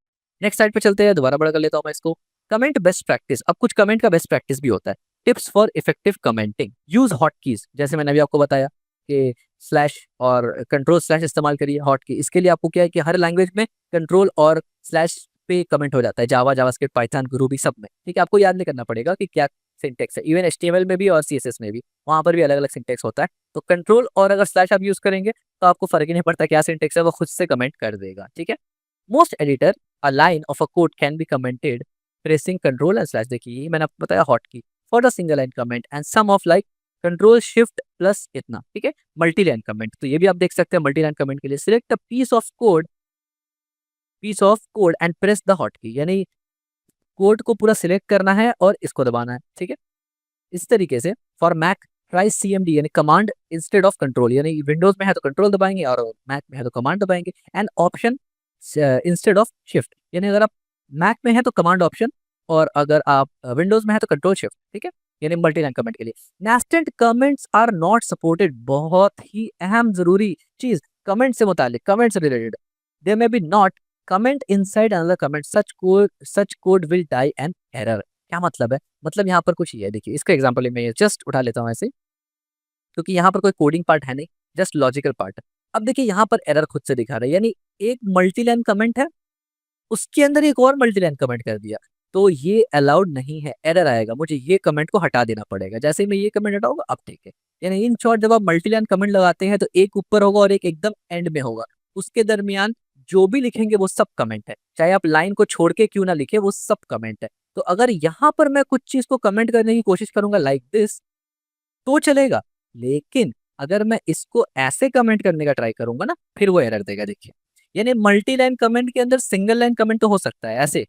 नेक्स्ट साइड पे चलते हैं, दोबारा बड़ा कर लेता हूँ मैं इसको। कमेंट बेस्ट प्रैक्टिस, अब कुछ कमेंट का बेस्ट प्रैक्टिस भी होता है। Tips for effective commenting, use hot keys, जैसे मैंने अभी आपको बताया कि स्लैश और कंट्रोल स्लैश इस्तेमाल करिए हॉट की। इसके लिए आपको क्या है कि हर लैंग्वेज में कंट्रोल और स्लैश पे कमेंट हो जाता है, जावा, जावास्क्रिप्ट, पाइथन, रूबी सब में, ठीक है। आपको याद नहीं करना पड़ेगा कि क्या सिंटेक्स है, इवन HTML में भी और CSS में भी, वहां पर भी अलग अलग सिंटेक्स होता है। तो कंट्रोल और अगर स्लैश आप यूज करेंगे तो आपको फर्क ही नहीं पड़ता क्या सिंटेक्स है, वो खुद से कमेंट कर देगा, ठीक है। Most editor a line of a code can be commented pressing control and slash, देखिए ये मैंने आपको बताया hot key for the single line comment and some of like control shift plus इतना, ठीक है। मल्टी लाइन कमेंट, तो ये भी आप देख सकते हैं मल्टी लाइन कमेंट के लिए select a piece of code and press the hot key, यानी कोड को पूरा सिलेक्ट करना है और इसको दबाना है, ठीक है। इस तरीके से फॉर मैक ट्राई CMD यानी कमांड इंस्टेड ऑफ कंट्रोल, यानी विंडोज में है तो कंट्रोल दबाएंगे और मैक में है तो कमांड दबाएंगे, and option instead of shift, यानी अगर आप मैक में है तो कमांड ऑप्शन और अगर आप विंडोज में है तो कंट्रोल शिफ्ट, ठीक है, यानी मल्टी लाइन कमेंट के लिए। Nested comments are not supported, बहुत ही अहम जरूरी चीज कमेंट से मुतालिक, कमेंट से related. They may be not comment inside another comment, such code will die an error. क्या मतलब है? मतलब यहाँ पर कुछ ये है, देखिए इसका एग्जांपल मैं जस्ट उठा लेता हूँ ऐसे, क्योंकि यहाँ पर कोई कोडिंग पार्ट है नहीं, जस्ट लॉजिकल पार्ट है। अब देखिए यहाँ पर एरर खुद से दिखा रहा है, यानी एक मल्टी लाइन कमेंट है उसके अंदर एक और मल्टी लाइन कमेंट कर दिया, तो ये अलाउड नहीं है, एरर आएगा, मुझे ये कमेंट को हटा देना पड़ेगा। जैसे ही मैं ये कमेंट हटाऊंगा अब ठीक है, यानी इन शॉर्ट जब आप मल्टी लाइन कमेंट लगाते हैं तो एक ऊपर होगा और एक एकदम एंड में होगा, उसके दरमियान जो भी लिखेंगे वो सब कमेंट है, चाहे आप लाइन को छोड़ के क्यों ना लिखे वो सब कमेंट है। तो अगर यहाँ पर मैं कुछ चीज को कमेंट करने की कोशिश करूंगा लाइक दिस तो चलेगा, लेकिन अगर मैं इसको ऐसे कमेंट करने का ट्राई करूंगा ना फिर वो एरर देगा, देखिए। यानी मल्टी लाइन कमेंट के अंदर सिंगल लाइन कमेंट तो हो सकता है ऐसे,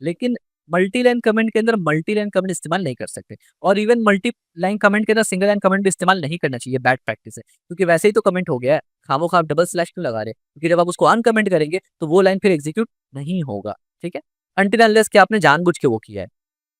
लेकिन मल्टी लाइन कमेंट के अंदर मल्टी लाइन कमेंट इस्तेमाल नहीं कर सकते, और इवन मल्टी लाइन कमेंट के अंदर सिंगल लाइन कमेंट भी इस्तेमाल नहीं करना चाहिए, बैड प्रैक्टिस है, क्योंकि वैसे ही तो कमेंट हो गया है, खामो खा आप डबल स्लैश क्यों लगा रहे हैं, क्योंकि जब आप उसको अनकमेंट करेंगे तो वो लाइन फिर एग्जीक्यूट नहीं होगा, ठीक है, अनटिल अनलेस कि आपने जानबूझ के वो किया है।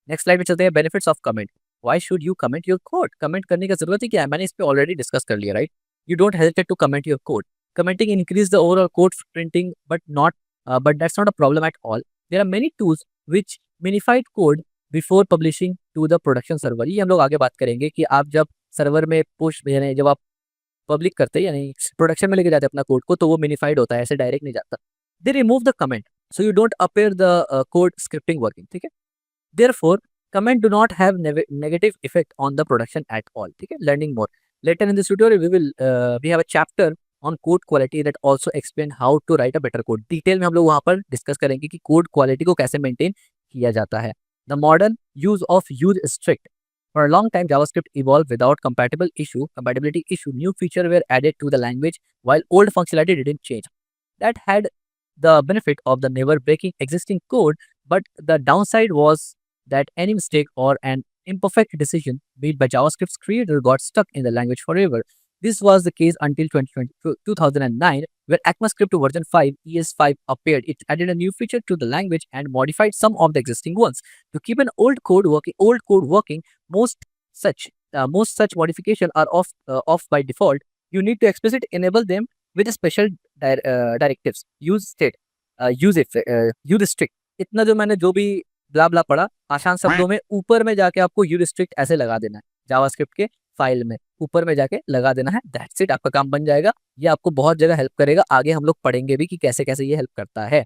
नेक्स्ट स्लाइड पे चलते हैं, benefits of comment. Why should you comment your code, comment करने की जरूरत ही क्या है, मैंने इस पे ऑलरेडी डिस्कस कर लिया, right. You don't hesitate to comment your code, commenting increase the overall code printing but that's not a problem at all. There are many tools which minified code before publishing to the production server, ये हम लोग आगे बात करेंगे कि आप जब सर्वर में पुश यानी जब आप पब्लिक करते हैं यानी प्रोडक्शन में लेके जाते हैं अपना कोड को तो वो मिनिफाइड होता है, ऐसे डायरेक्ट नहीं जाता। They remove the comment so you don't appear the code scripting working, ठीक है। Therefore, comment do not have negative effect on the production at all. ठीक है, learning more. Later in this tutorial, we have a chapter on code quality that also explain how to write a better code. Detail में हम लोग वहाँ पर discuss करेंगे कि code quality को कैसे maintain किया जाता है. The modern use of use strict. For a long time, JavaScript evolved without compatibility issue. New feature were added to the language while old functionality didn't change. That had the benefit of the never breaking existing code, but the downside was that any mistake or an imperfect decision made by JavaScript's creator got stuck in the language forever. This was the case until 2009, where ECMAScript version 5 ES5 appeared. It added a new feature to the language and modified some of the existing ones. To keep an old code working, most such modifications are off by default. You need to explicit enable them with special directives. Use state, use restrict. इतना जो मैंने जो भी ब्ला ब्ला पढ़ा आसान शब्दों में ऊपर में जाके आपको यू रिस्ट्रिक्ट ऐसे लगा देना है जावास्क्रिप्ट के फाइल में ऊपर में जाके लगा देना है। दैट्स इट, आपका काम बन जाएगा। ये आपको बहुत जगह हेल्प करेगा, आगे हम लोग पढ़ेंगे भी कि कैसे कैसे ये हेल्प करता है।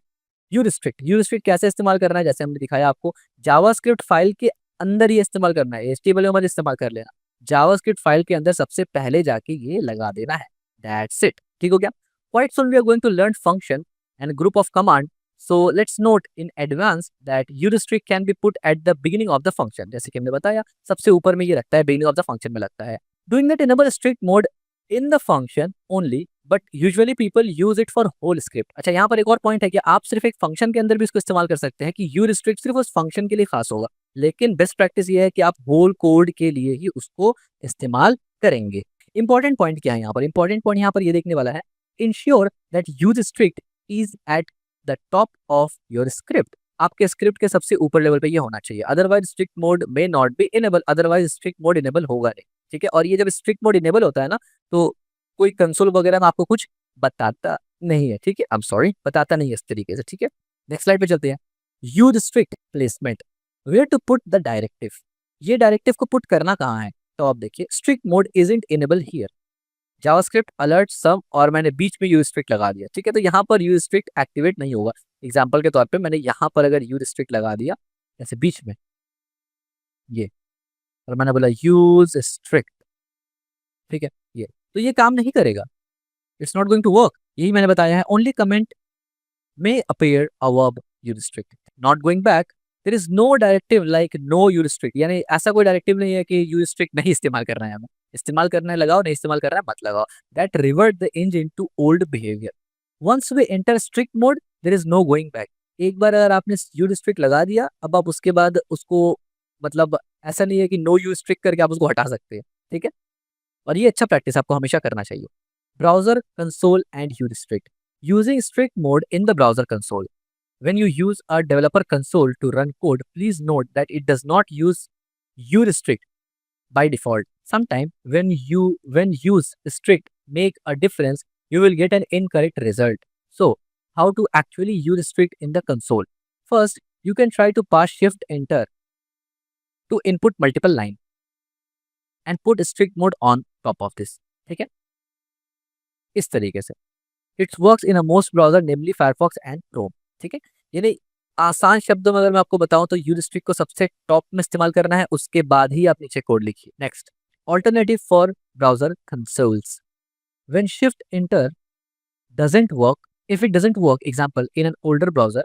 यू रिस्ट्रिक्ट कैसे इस्तेमाल करना है, जैसे हमने दिखाया आपको जावास्क्रिप्ट फाइल के अंदर ये इस्तेमाल करना है, एचटीएमएल में मत इस्तेमाल कर लेना, जावास्क्रिप्ट फाइल के अंदर सबसे पहले जाके ये लगा देना है। दैट्स इट, ठीक हो गया। Quite soon we are going to learn function and group of command. So let's note in advance that urestrict can be put at the beginning of the function। जैसे कि हमने बताया सबसे ऊपर में ये लगता है, beginning of the function में लगता है। Doing that enable strict mode in the function only, but usually people use it for whole script। अच्छा, यहाँ पर एक और पॉइंट है कि आप सिर्फ एक फंक्शन के अंदर भी इसको इस्तेमाल कर सकते हैं कि urestrict सिर्फ उस फंक्शन के लिए खास होगा, लेकिन बेस्ट प्रैक्टिस ये है कि आप होल कोड के लिए ही उसको इस्तेमाल करेंगे। इंपॉर्टेंट पॉइंट क्या है यहाँ पर? इंपॉर्टेंट पॉइंट यहाँ पर ये देखने वाला है, ensure that urestrict is at the top of your script. आपके स्क्रिप्ट के सबसे ऊपर लेवल पे ये होना चाहिए, otherwise strict mode may not be enable, otherwise strict mode enable होगा नहीं, ठीक है। और ये जब स्ट्रिक्ट मोड इनेबल होता है ना, तो कोई कंसोल वगैरह में आपको कुछ बताता नहीं है, ठीक है। आई एम सॉरी, बताता नहीं है इस तरीके से, ठीक है। नेक्स्ट स्लाइड पे चलते हैं। Use strict placement, where to put the directive. ये डायरेक्टिव को पुट करना कहाँ है, तो आप देखिए strict mode isn't enable here, JavaScript alert some, और मैंने बीच में यू रिस्ट्रिक्ट लगा दिया, ठीक है। तो यहाँ पर यू रिस्ट्रिक्ट एक्टिवेट नहीं होगा। एग्जाम्पल के तौर पे मैंने यहाँ पर अगर यू रिस्ट्रिक्ट लगा दिया जैसे बीच में ये, और मैंने बोला यूज स्ट्रिक्ट, ठीक है, ये तो ये काम नहीं करेगा, it's not going to work. यही मैंने बताया है, ओनली कमेंट में appear a verb use strict, not going back. There is no directive like no use strict, यानी ऐसा कोई डायरेक्टिव नहीं है कि यू रिस्ट्रिक्ट नहीं इस्तेमाल करना है हमें, इस्तेमाल करना है लगाओ, नहीं इस्तेमाल करना है मत लगाओ। That revert the engine to old behaviour. Once we enter strict mode there is no going back. एक बार अगर आपने यू रिस्ट्रिक्ट लगा दिया, अब आप उसके बाद उसको मतलब ऐसा नहीं है कि नो यू रिस्ट्रिक्ट करके आप उसको हटा सकते हैं, ठीक है। और ये अच्छा प्रैक्टिस आपको हमेशा करना चाहिए। Browser console and you restrict, using strict mode in the browser console. When you use a developer console to run code, please note that it does not use urestrict by default. Sometimes when use strict make a difference, you will get an incorrect result. So, how to actually use strict in the console? First, you can try to pass shift enter to input multiple line and put strict mode on top of this. ठीक है, इस तरीके से it's works in a most browser namely Firefox and Chrome, ठीक है। यानी आसान शब्दों में अगर मैं आपको बताऊं तो यू रिस्ट्रिक्ट को सबसे टॉप में इस्तेमाल करना है, उसके बाद ही आप नीचे कोड लिखिए। Next, alternative for browser consoles. When shift enter doesn't work, if it doesn't work, example in an older browser,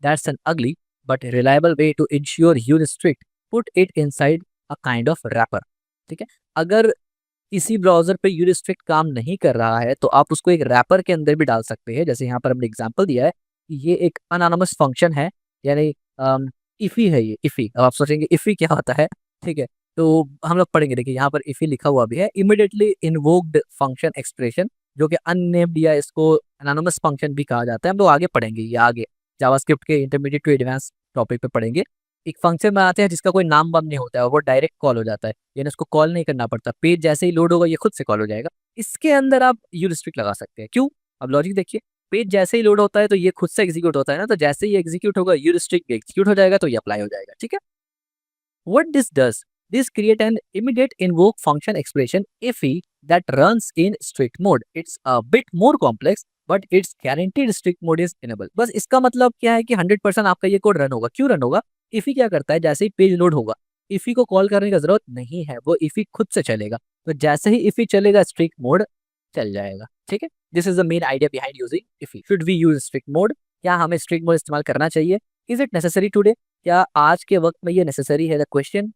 that's an ugly but reliable way to ensure you restrict, put it inside a kind of wrapper, ठीक है। अगर किसी ब्राउजर पे यू रिस्ट्रिक्ट काम नहीं कर रहा है तो आप उसको एक रैपर के अंदर भी डाल सकते हैं, जैसे यहाँ पर हमने एग्जांपल दिया है कि ये एक अनोनिमस फंक्शन है, यानी इफी है ये इफी। अब आप सोचेंगे इफी क्या होता है, ठीक है, तो हम लोग पढ़ेंगे। देखिए यहाँ पर इफी लिखा हुआ भी है, इमीडिएटली इन्वोक्ड फंक्शन एक्सप्रेशन, जो कि अननेम्ड या इसको अनोनिमस फंक्शन भी कहा जाता है। हम लोग आगे पढ़ेंगे, ये आगे जावास्क्रिप्ट के इंटरमीडिएट टू एडवांस टॉपिक पे पढ़ेंगे। एक फंक्शन बनाते हैं जिसका कोई नाम वाम नहीं होता है और वो डायरेक्ट कॉल हो जाता है, यानी उसको कॉल नहीं करना पड़ता, पेज जैसे ही लोड होगा ये खुद से कॉल हो जाएगा। इसके अंदर आप यू रिस्ट्रिक्ट लगा सकते हैं। क्यों? अब लॉजिक देखिए, पेज जैसे ही लोड होता है तो ये खुद से एग्जीक्यूट होता है ना, तो जैसे ही एग्जीक्यूट होगा यू रिस्ट्रिक्ट एग्जीक्यूट हो जाएगा, तो ये अप्लाई हो जाएगा, ठीक है। What this does, this create an immediate invoke function expression iffy that runs in strict mode. It's a bit more complex, but its guaranteed strict mode is enabled। बस इसका मतलब क्या है कि 100% आपका ये कोड रन होगा। क्यों रन होगा? इफी क्या करता है, जैसे ही पेज लोड होगा इफी को कॉल करने की जरूरत नहीं है, वो इफी खुद से चलेगा। तो जैसे ही इफी चलेगा स्ट्रिक्ट मोड चल जाएगा, ठीक है। This is the main idea behind using IIFE. Should we use strict mode? क्या हमें स्ट्रिक्ट मोड इस्तेमाल करना चाहिए? Is it necessary today? क्या आज के वक्त में ये नेसेसरी है? The question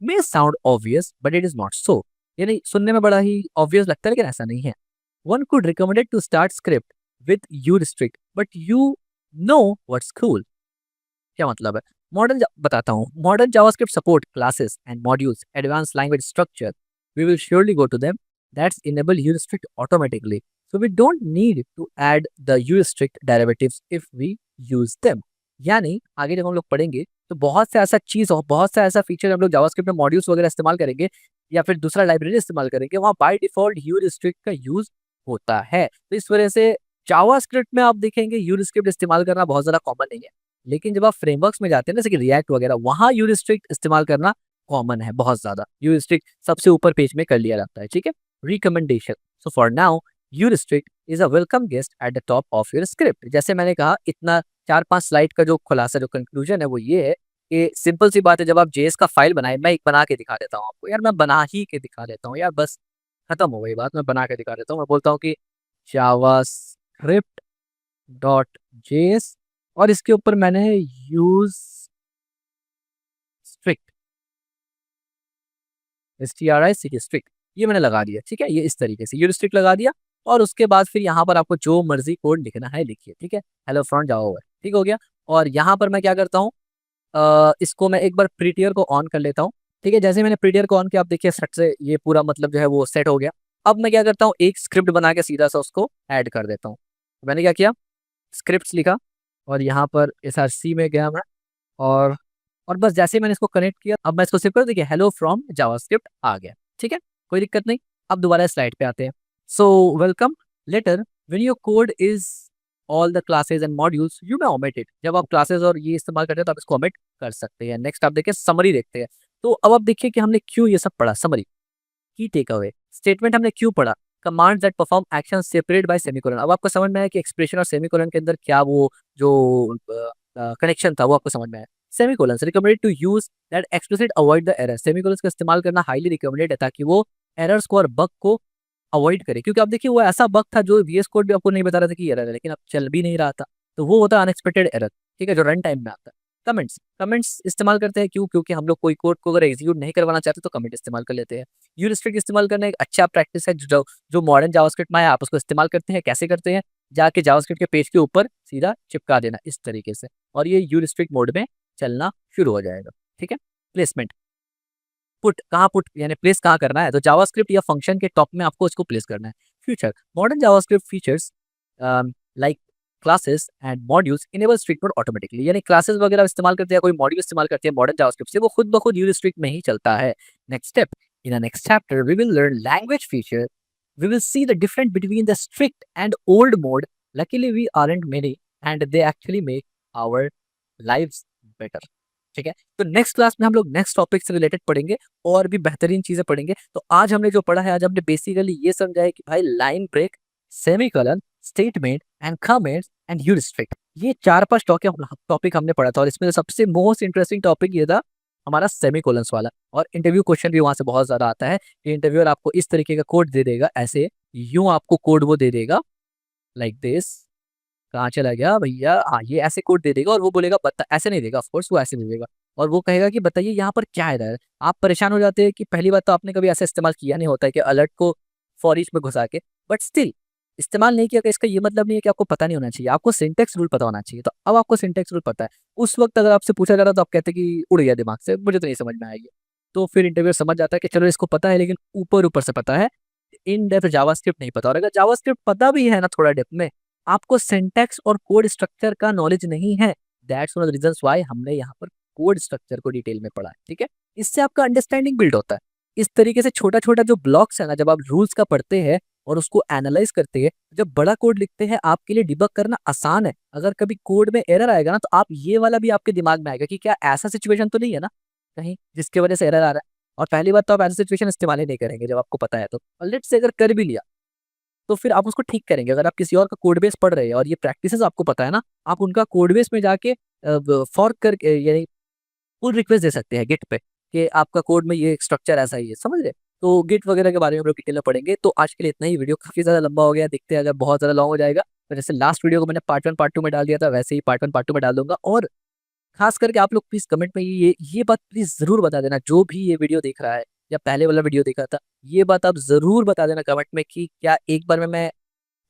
may sound obvious but it is not so, यानी सुनने में बड़ा ही ऑब्वियस लगता है लेकिन ऐसा नहीं है। One could recommended to start script with use strict but you know what's cool. क्या मतलब है? बताता हूँ। Modern JavaScript support classes and modules, advance language structure, we will surely go to them that's enable use strict automatically, so we don't need to add the use strict derivatives if we use them. यानी आगे जब हम लोग पढ़ेंगे तो बहुत से ऐसा चीज़ और बहुत सा ऐसा फीचर हम लोग जावास्क्रिप्ट में मॉड्यूल्स वगैरह इस्तेमाल करेंगे या फिर दूसरा लाइब्रेरी इस्तेमाल करेंगे, वहाँ बाय डिफ़ॉल्ट ह्यूरिस्टिक का यूज़ होता है। तो इस वजह से जावास्क्रिप्ट में आप देखेंगे ह्यूरिस्टिक इस्तेमाल करना बहुत ज़्यादा कॉमन नहीं है। लेकिन जब आप फ्रेमवर्क्स में जाते हैं ना, जैसे कि रिएक्ट वगैरह, वहाँ ह्यूरिस्टिक इस्तेमाल करना कॉमन है बहुत ज़्यादा। ह्यूरिस्टिक सबसे ऊपर पेज में कर लिया जाता है, ठीक है? Recommendation, so for now heuristic is a welcome guest at the top of your script. जैसे मैंने कहा, इतना 4-5 स्लाइड का जो खुलासा, जो कंक्लूजन है, वो ये है कि सिंपल सी बात है, जब आप जेएस का फाइल बनाएँ, मैं एक बना के दिखा देता हूँ आपको। यार मैं बना ही के दिखा देता हूँ यार, बस खत्म हो गई बात, मैं बना के दिखा देता हूँ। मैं बोलता हूँ कि जावास्क्रिप्ट डॉट जेएस और इसके ऊपर मैंने यूज़ स्ट्रिक्ट, STRICK स्ट्रिक्ट, ये मैंने लगा दिया, ठीक है? ये इस तरीके से ह्यूरिस्टिक लगा दिया और उसके बाद फिर यहाँ पर आपको जो मर्ज़ी कोड लिखना है लिखिए, ठीक है? हेलो फ्रॉम जावा वर्ल्ड, ठीक हो गया? और यहाँ पर मैं क्या करता हूँ, इसको मैं एक बार प्रीटियर को ऑन कर लेता हूँ, ठीक है? जैसे मैंने प्रीटियर को ऑन किया, आप देखिए सट से ये पूरा मतलब जो है वो सेट हो गया। अब मैं क्या करता हूँ, एक स्क्रिप्ट बना के सीधा सा उसको ऐड कर देता हूँ। मैंने क्या किया, स्क्रिप्ट्स लिखा और यहाँ पर SRC में गया मैं और बस जैसे ही मैंने इसको कनेक्ट किया, अब मैं इसको सेव कर, देखिए हेलो फ्रॉम जावास्क्रिप्ट आ गया, ठीक है? कोई दिक्कत नहीं। अब दोबारा स्लाइड पे आते हैं। So welcome, letter when your code is all the classes and modules you may omit it. जब आप क्लासेस और ये इस्तेमाल करते हैं तो आप इसको ओमिट कर सकते हैं। नेक्स्ट आप देखिए समरी देखते हैं। तो अब आप देखिए कि हमने क्यों ये सब पढ़ा। समरी, की टेक अवे स्टेटमेंट हमने क्यों पढ़ा, commands that perform action separate by semicolon. अब आपको समझ में आया कि एक्सप्रेशन और सेमीकोलन के अंदर क्या वो जो कनेक्शन था वो आपको समझ में आया। Semicolons recommended to use that explicit avoid the error. Semicolons का इस्तेमाल करना हाईली रिकमेंडेड है ताकि वो एरर्स को और बग को अवॉइड करे, क्योंकि आप देखिए वो ऐसा बग था जो VS कोड भी आपको नहीं बता रहा था कि एरर है, लेकिन अब चल भी नहीं रहा था, तो वो होता है अनएक्सपेक्टेड एरर, ठीक है, जो रन टाइम में आता है। कमेंट्स, कमेंट्स इस्तेमाल करते हैं क्यों, क्योंकि हम लोग कोई कोड को अगर एग्जीक्यूट नहीं करवाना चाहते तो कमेंट इस्तेमाल कर लेते हैं। यूरिस्ट्रिक इस्तेमाल करना एक अच्छा प्रैक्टिस है जो जो मॉडर्न जावास्क्रिप्ट में है, आप उसको इस्तेमाल करते हैं। कैसे करते हैं, जाके जावास्क्रिप्ट के पेज के ऊपर सीधा चिपका देना इस तरीके से, और ये यूरिस्ट्रिक मोड में चलना शुरू हो जाएगा, ठीक है? प्लेसमेंट, पुट कहाँ, पुट यानी प्लेस कहाँ करना है, तो जावास्क्रिप्ट या फंक्शन के टॉप में आपको इसको प्लेस करना है। Future, modern JavaScript features like classes and modules enable strict mode automatically, यानी क्लासेस वगैरह इस्तेमाल करते हैं, कोई मॉड्यूल इस्तेमाल करते हैं मॉडर्न जावास्क्रिप्ट से, वो खुद ब खुद यूरिस्ट्रिक्ट में ही चलता है। Next step, in the next chapter we will learn language feature, we will see the difference between the strict and old mode. Luckily, we aren't many, and they actually make our lives better. ठीक है, तो नेक्स्ट क्लास में हम लोग नेक्स्ट टॉपिक से रिलेटेड पढ़ेंगे और भी बेहतरीन चीजें पढ़ेंगे। तो आज हमने जो पढ़ा है, आज हमने बेसिकली ये समझा है कि भाई line break, semicolon, statement and comments and heuristic, ये 4-5 टॉपिक हमने पढ़ा था, और इसमें सबसे मोस्ट इंटरेस्टिंग टॉपिक ये था हमारा सेमीकोलंस वाला। और इंटरव्यू क्वेश्चन भी वहां से बहुत ज्यादा आता है कि इंटरव्यूअर आपको इस तरीके का कोड दे देगा, ऐसे यूं आपको कोड वो दे देगा लाइक दिस, कहाँ चला गया भैया, हाँ ये ऐसे कोड दे देगा और वो बोलेगा बता, ऐसे नहीं देगा, ऑफ कोर्स वो ऐसे नहीं देगा, और वो कहेगा कि बताइए यहाँ पर क्या एरर है। आप परेशान हो जाते हैं कि पहली बात तो आपने कभी ऐसा इस्तेमाल किया नहीं होता है कि अलर्ट को फॉर ईच में घुसा के, बट स्टिल इस्तेमाल नहीं किया, इसका ये मतलब नहीं है कि आपको पता नहीं होना चाहिए, आपको सिंटेक्स रूल पता होना चाहिए। तो अब आपको सिंटेक्स रूल पता है, उस वक्त अगर आपसे पूछा जा रहा तो आप कहते कि उड़ गया दिमाग से, मुझे तो नहीं समझ में आएगी। तो फिर इंटरव्यू समझ जाता है कि चलो इसको पता है, लेकिन ऊपर ऊपर से पता है, इन डेप्थ जावास्क्रिप्ट नहीं पता। और अगर जावास्क्रिप्ट पता भी है ना थोड़ा डेप्थ में, आपको सिंटैक्स और कोड स्ट्रक्चर का नॉलेज नहीं है, that's one of the reasons why हमने यहाँ पर कोड स्ट्रक्चर को डिटेल में पढ़ा है, ठीक है? इससे आपका अंडरस्टैंडिंग बिल्ड होता है। इस तरीके से छोटा छोटा जो ब्लॉक्स है ना, जब आप रूल्स का पढ़ते हैं और उसको एनालाइज करते हैं, जब बड़ा कोड लिखते हैं आपके लिए डिबग करना आसान है। अगर कभी कोड में एरर आएगा ना, तो आप ये वाला भी आपके दिमाग में आएगा कि क्या ऐसा सिचुएशन तो नहीं है ना कहीं जिसकी वजह से एरर आ रहा है। और पहली बात तो आप ऐसा सिचुएशन इस्तेमाल ही नहीं करेंगे जब आपको पता है तो, और लेट्स से अगर कर भी लिया तो फिर आप उसको ठीक करेंगे। अगर आप किसी और का कोड बेस पढ़ रहे हैं और ये प्रैक्टिसेस आपको पता है ना, आप उनका कोड बेस में जाके फॉर्क करके यानी पुल रिक्वेस्ट दे सकते हैं गिट पे कि आपका कोड में ये स्ट्रक्चर ऐसा ही है, समझ रहे? तो गिट वगैरह के बारे में हम लोग डिटेल में पढ़ेंगे। तो आज के लिए इतना ही, वीडियो काफी ज्यादा लंबा हो गया, देखते हैं अगर बहुत ज्यादा लॉन्ग हो जाएगा तो जैसे लास्ट वीडियो को मैंने पार्ट 1 पार्ट 2 में डाल दिया था, वैसे ही पार्ट 1 पार्ट 2 में डाल दूंगा। और खास करके आप लोग प्लीज कमेंट में ये बात प्लीज जरूर बता देना, जो भी ये वीडियो देख रहा है या पहले वाला वीडियो देखा था, ये बात आप जरूर बता देना कमेंट में कि क्या एक बार में मैं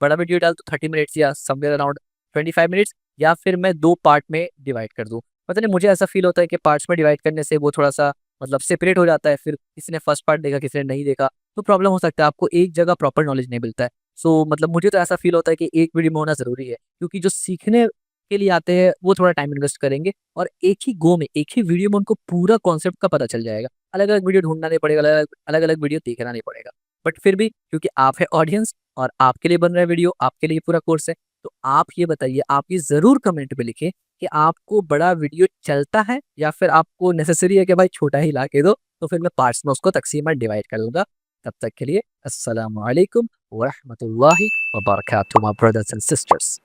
बड़ा वीडियो डाल तो 30 मिनट्स या समवेयर अराउंड 25 मिनट्स, या फिर मैं 2 पार्ट में डिवाइड कर दूं। पता नहीं, मुझे ऐसा फील होता है कि पार्ट्स में डिवाइड करने से वो थोड़ा सा मतलब सेपरेट हो जाता है, फिर किसी ने फर्स्ट पार्ट देखा किसी ने नहीं देखा तो प्रॉब्लम हो सकता है, आपको एक जगह प्रॉपर नॉलेज नहीं मिलता है। सो मतलब मुझे तो ऐसा फील होता है कि एक वीडियो में होना जरूरी है, क्योंकि जो सीखने के लिए आते हैं वो थोड़ा टाइम इन्वेस्ट करेंगे और एक ही गो में, एक ही वीडियो में उनको पूरा कॉन्सेप्ट का पता चल जाएगा। अलग-अलग वीडियो ढूँढना नहीं पड़ेगा, अलग-अलग वीडियो देखना नहीं पड़ेगा। बट फिर भी क्योंकि आप है ऑडियंस और आपके लिए बन रहा है वीडियो, आपके लिए पूरा कोर्स है, तो आप ये बताइए, आप ये ज़रूर कमेंट में लिखें कि आपको बड़ा वीडियो चलता है या फिर आपको नेसेसरी है कि भाई छोटा ही ला के दो, तो फिर मैं पार्ट्स में उसको तक़सीम में डिवाइड कर दूँगा। तब तक के लिए अस्सलामु अलैकुम व रहमतुल्लाहि व बरकातुहू माय ब्रदर्स एंड सिस्टर्स।